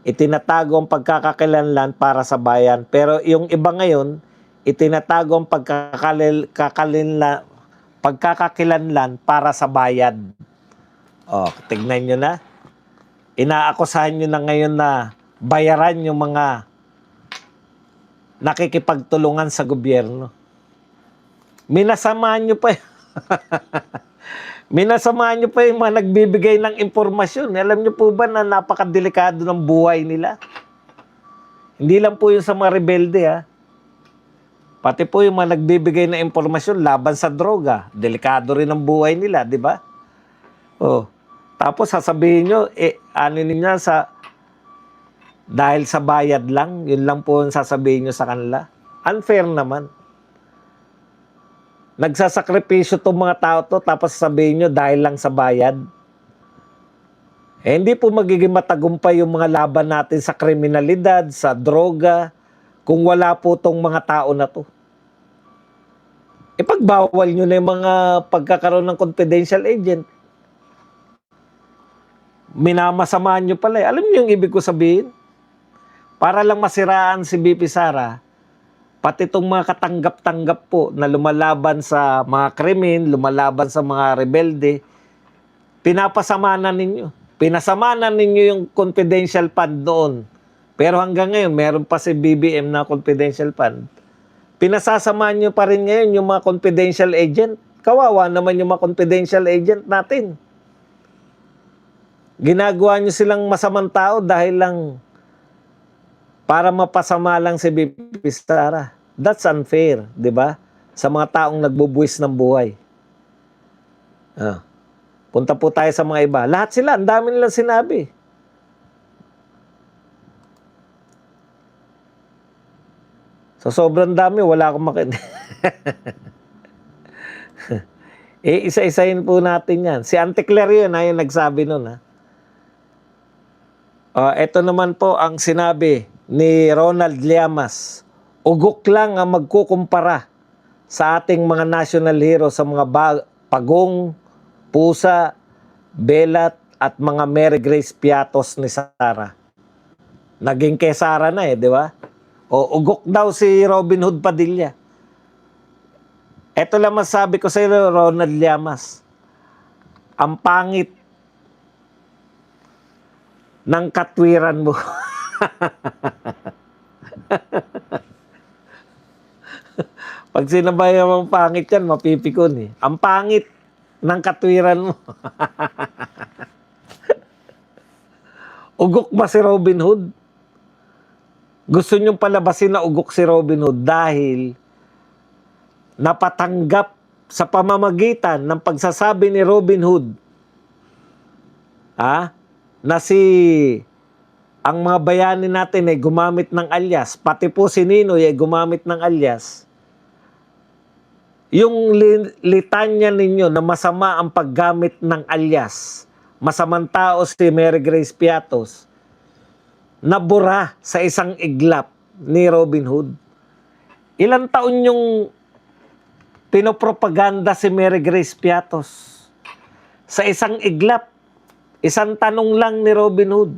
Itinatago ang pagkakakilanlan para sa bayan. Pero yung iba ngayon, itinatago ang pagkakakilanlan para sa bayan. Tignan nyo na. Inaakusahan nyo na ngayon na bayaran yung mga nakikipagtulungan sa gobyerno. Minasamaan nyo pa Minasamaan nyo pa yung mga nagbibigay ng impormasyon. Alam nyo po ba na napakadelikado ng buhay nila? Hindi lang po yung sa mga rebelde, Pati po yung mga nagbibigay ng impormasyon laban sa droga. Delikado rin ang buhay nila, di ba? Tapos sasabihin nyo, dahil sa bayad lang, yun lang po ang sasabihin nyo sa kanila. Unfair naman. Nagsasakripisyo itong mga tao to, tapos sasabihin nyo dahil lang sa bayad. Hindi po magiging matagumpay yung mga laban natin sa kriminalidad, sa droga, kung wala po itong mga tao na to. Ipagbawal nyo na yung mga pagkakaroon ng confidential agent. Minamasamaan nyo pala. Alam nyo yung ibig ko sabihin? Para lang masiraan si BP Sara, pati itong mga katanggap-tanggap po na lumalaban sa mga krimen, lumalaban sa mga rebelde, pinapasamanan ninyo. Pinasamanan ninyo yung confidential fund noon. Pero hanggang ngayon, meron pa si BBM na confidential fund. Pinasasamaan nyo pa rin ngayon yung mga confidential agent. Kawawa naman yung mga confidential agent natin. Ginagawa nyo silang masamang tao dahil lang para mapasama lang si BP Sara. That's unfair, di ba? Sa mga taong nagbubuwis ng buhay. Punta po tayo sa mga iba. Lahat sila, ang dami nilang sinabi. So, sobrang dami, wala akong makinig. Isa-isahin po natin yan. Si Auntie Claire yun, yung nagsabi nun, Ito naman po ang sinabi ni Ronald Llamas. Ugok lang ang magkukumpara sa ating mga national hero sa mga Pagong, Pusa, Belat at mga Mary Grace Piatos ni Sara. Naging kay Sara na di ba? O ugok daw si Robin Hood Padilla. Ito lang masabi ko sa iyo, Ronald Llamas. Ang pangit ng katwiran mo. Pag sinabayan mong pangit yan, mapipikon eh. Ang pangit ng katwiran mo. Ugok ba si Robin Hood? Gusto nyong palabasin na ugok si Robin Hood dahil napatanggap sa pamamagitan ng pagsasabi ni Robin Hood na ang mga bayani natin ay gumamit ng alias, pati po si Ninoy ay gumamit ng alias. Yung litanya ninyo na masama ang paggamit ng alias, masamang tao si Mary Grace Piatos, nabura sa isang iglap ni Robin Hood. Ilang taon yung pinopropaganda si Mary Grace Piatos sa isang iglap? Isang tanong lang ni Robin Hood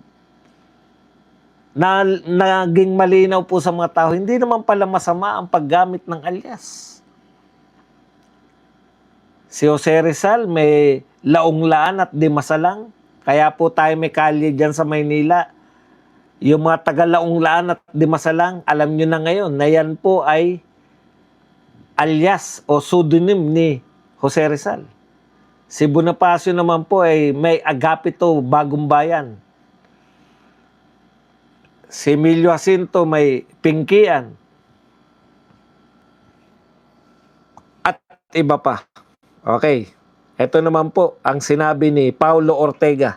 na naging malinaw po sa mga tao, hindi naman pala masama ang paggamit ng alias. Si Jose Rizal may Laong-Laan at Dimasalang. Kaya po tayo may kalye dyan sa Maynila. Yung mga taga Laong-Laan at Dimasalang, alam nyo na ngayon na yan po ay alias o pseudonym ni Jose Rizal. Si Bonifacio naman po ay may Agapito Bagong Bayan. Si Emilio Jacinto may Pingkian. At iba pa. Okay. Ito naman po ang sinabi ni Paulo Ortega.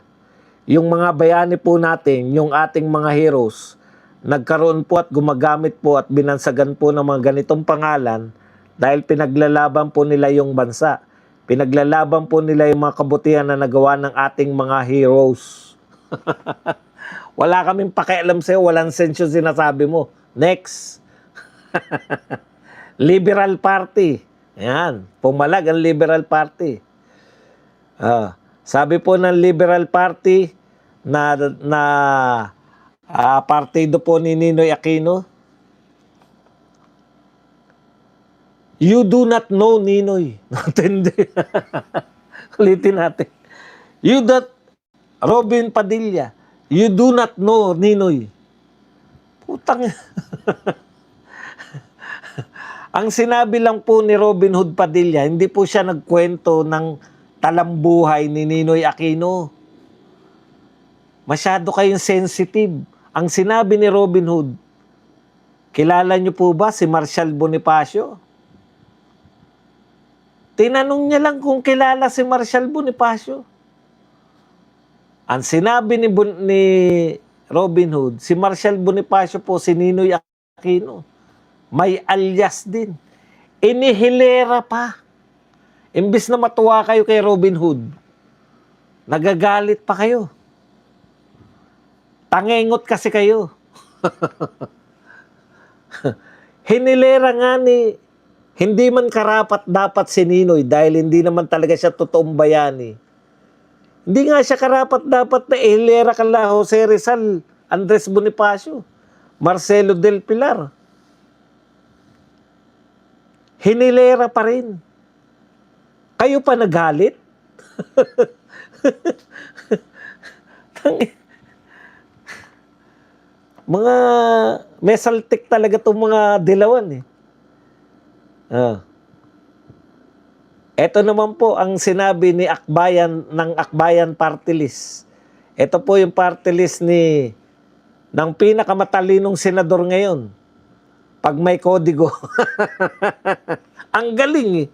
Yung mga bayani po natin, yung ating mga heroes, nagkaroon po at gumagamit po at binansagan po ng mga ganitong pangalan dahil pinaglalaban po nila yung bansa. Pinaglalaban po nila yung mga kabutihan na nagawa ng ating mga heroes. Wala kaming pakialam sa'yo, walang sense yung sinasabi mo. Next. Liberal Party. Yan, pumalag ang Liberal Party. Sabi po ng Liberal Party na partido po ni Ninoy Aquino, you do not know Ninoy. Natindi. Ulitin natin. Robin Padilla, you do not know Ninoy. Putang. Ang sinabi lang po ni Robin Hood Padilla, hindi po siya nagkwento ng talambuhay ni Ninoy Aquino. Masyado kayong sensitive. Ang sinabi ni Robin Hood, kilala niyo po ba si Marshal Bonifacio? Tinanong niya lang kung kilala si Marshal Bonifacio. Ang sinabi ni Robin Hood, si Marshal Bonifacio po si Ninoy Aquino. May alias din. Inihilera pa. Imbis na matuwa kayo kay Robin Hood, nagagalit pa kayo. Tangengot kasi kayo. Hinilera nga ni, hindi man karapat dapat si Ninoy dahil hindi naman talaga siya totoong bayani. Hindi nga siya karapat dapat na ihilera kala Jose Rizal, Andres Bonifacio, Marcelo del Pilar. Hinilera pa rin. Kayo pa nagalit? Mga mesaltik talaga itong mga dilawan eh. Ito naman po ang sinabi ni Akbayan ng Akbayan Party List. Ito po yung party list ng pinakamatalinong senador ngayon. Pag may kodigo. Ang galing eh.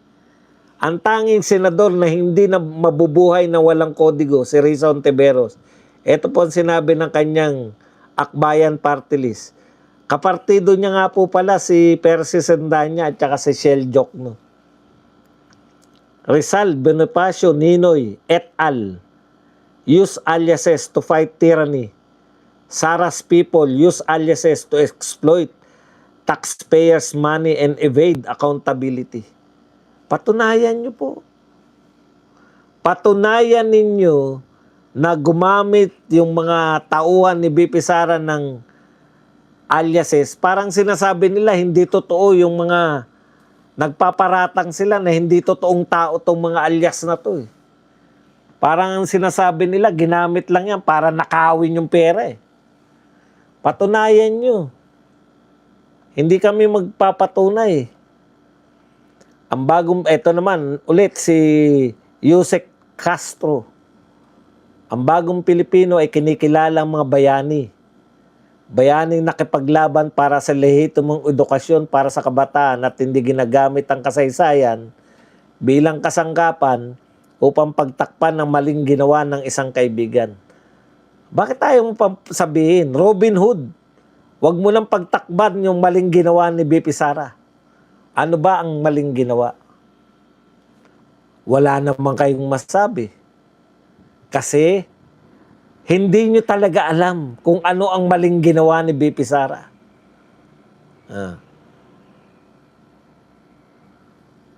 Ang tanging senador na hindi na mabubuhay na walang kodigo, si Risa Ontiveros. Ito po ang sinabi ng kanyang Akbayan Party List. Kapartido niya nga po pala si Percy Sendanya at saka si Shell Jokno. Rizal, Bonifacio, Ninoy, et al. Use aliases to fight tyranny. Sarah's people use aliases to exploit taxpayers' money and evade accountability. Patunayan nyo po. Patunayan ninyo na gumamit yung mga tauhan ni BP Sara ng aliases. Parang sinasabi nila hindi totoo yung mga nagpaparatang sila na hindi totoong tao tong mga alias na to. Parang ang sinasabi nila ginamit lang yan para nakawin yung pera. Patunayan nyo. Hindi kami magpapatunay. Ang bagong, eto naman, ulit si Yusek Castro. Ang bagong Pilipino ay kinikilalang mga bayani. Bayaning nakipaglaban para sa lehitimong edukasyon para sa kabataan at hindi ginagamit ang kasaysayan bilang kasangkapan upang pagtakpan ng maling ginawa ng isang kaibigan. Bakit tayo mo sabihin, Robin Hood, wag mo nang pagtakban yung maling ginawa ni BP Sara. Ano ba ang maling ginawa? Wala naman kayong masabi. Kasi hindi nyo talaga alam kung ano ang maling ginawa ni BP Sara.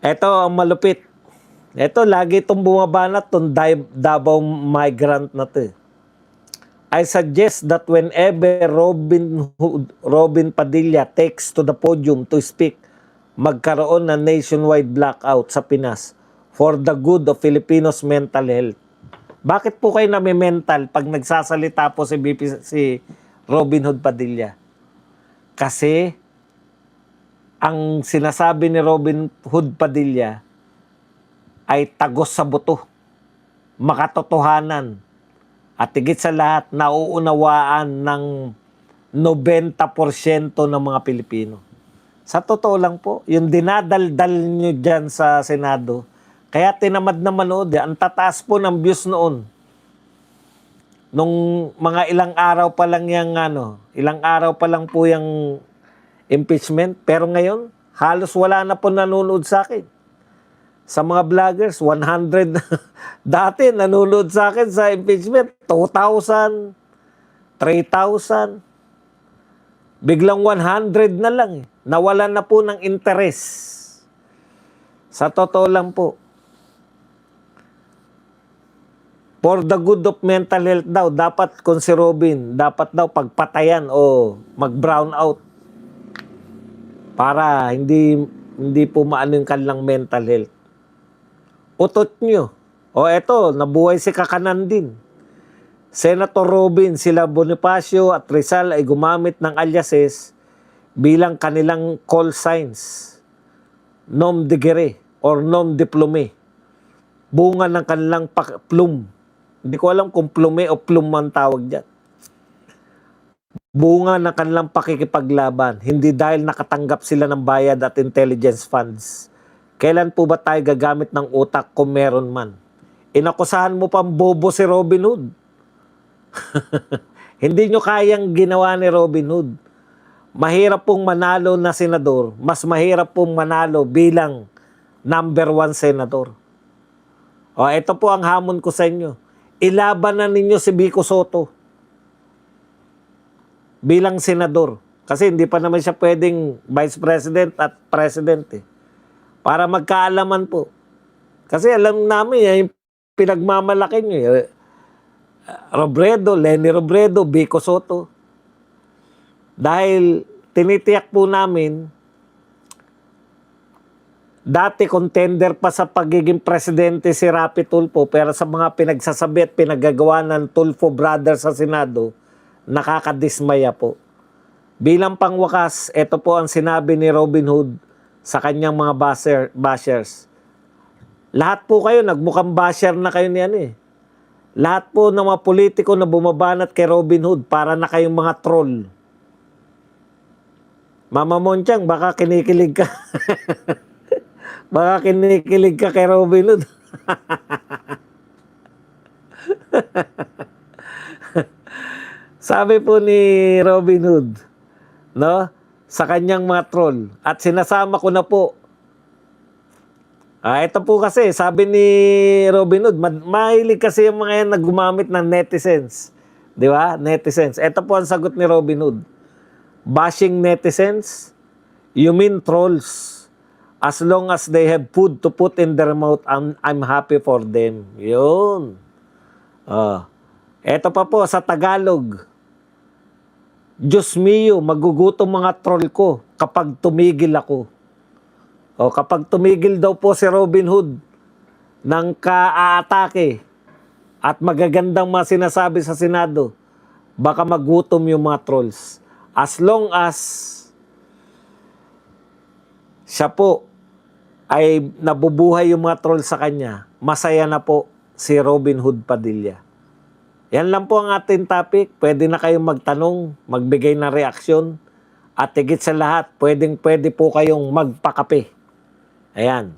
Ito ang malupit. Ito, lagi itong bumabanat itong Davao migrant na ito. I suggest that whenever Robin Padilla takes to the podium to speak, magkaroon ng nationwide blackout sa Pinas for the good of Filipinos' mental health. Bakit po kayo nami-mental pag nagsasalita po si Robin Hood Padilla? Kasi ang sinasabi ni Robin Hood Padilla ay tagos sa buto, makatotohanan, at higit sa lahat, nauunawaan ng 90% ng mga Pilipino. Sa totoo lang po, yung dinadaldal nyo dyan sa Senado, kaya tinamad na manood. Ang tataas po ng views noon. Nung mga ilang araw pa lang ilang araw pa lang po yung impeachment. Pero ngayon, halos wala na po nanonood sa akin. Sa mga vloggers, 100 dati nanonood sa akin sa impeachment, 2,000, 3,000. Biglang 100 na lang. Nawalan na po ng interes. Sa totoo lang po. For the good of mental health daw, dapat kung si Robin, dapat daw pagpatayan o mag-brown out para hindi po maano yung kanilang mental health. Utot nyo. O eto, nabuhay si Kakanan din. Senator Robin, sila Bonifacio at Rizal ay gumamit ng aliases bilang kanilang call signs. Nom de guerre or nom de plume. Bunga ng kanilang plume. Hindi ko alam kung plume o plume ang tawag dyan. Bunga ng kanilang pakikipaglaban. Hindi dahil nakatanggap sila ng bayad at intelligence funds. Kailan po ba tayo gagamit ng utak kung meron man? Inakusahan mo pang bobo si Robin Hood. Hindi nyo kayang ginawa ni Robin Hood. Mahirap pong manalo na senador. Mas mahirap pong manalo bilang number 1 senador. O, ito po ang hamon ko sa inyo. Ilaban na ninyo si Vico Soto bilang senador. Kasi hindi pa naman siya pwedeng vice president at president Para magkaalaman po. Kasi alam namin yung pinagmamalaki nyo. Robredo, Leni Robredo, Vico Soto. Dahil tinitiyak po namin, dati contender pa sa pagiging presidente si Rapi Tulfo, pero sa mga pinagsasabi at pinagagawa ng Tulfo brothers sa Senado, nakakadismaya po. Bilang pangwakas, ito po ang sinabi ni Robin Hood sa kanyang mga bashers. Lahat po kayo, nagmukhang basher na kayo niyan Lahat po ng mga politiko na bumabanat kay Robin Hood, para na kayong mga troll. Mama Monchang, baka kinikilig ka. Baka kinikilig ka kay Robin Hood. Sabi po ni Robin Hood, sa kanyang mga troll, at sinasama ko na po. Ito po kasi, sabi ni Robin Hood, mahilig kasi yung mga yan na gumamit ng netizens Di ba? Netizens. Ito po ang sagot ni Robin Hood. Bashing netizens, you mean trolls. As long as they have food to put in their mouth, I'm happy for them. Yun. Ito pa po sa Tagalog. Diyos mio, magugutom mga troll ko kapag tumigil ako. Kapag tumigil daw po si Robin Hood ng kaaatake at magagandang mga sinasabi sa Senado, baka magutom yung mga trolls. As long as siya po ay nabubuhay yung mga trolls sa kanya, masaya na po si Robin Hood Padilla. Yan lang po ang ating topic. Pwede na kayong magtanong, magbigay ng reaksyon, at higit sa lahat, pwede po kayong magpakape. Ayan.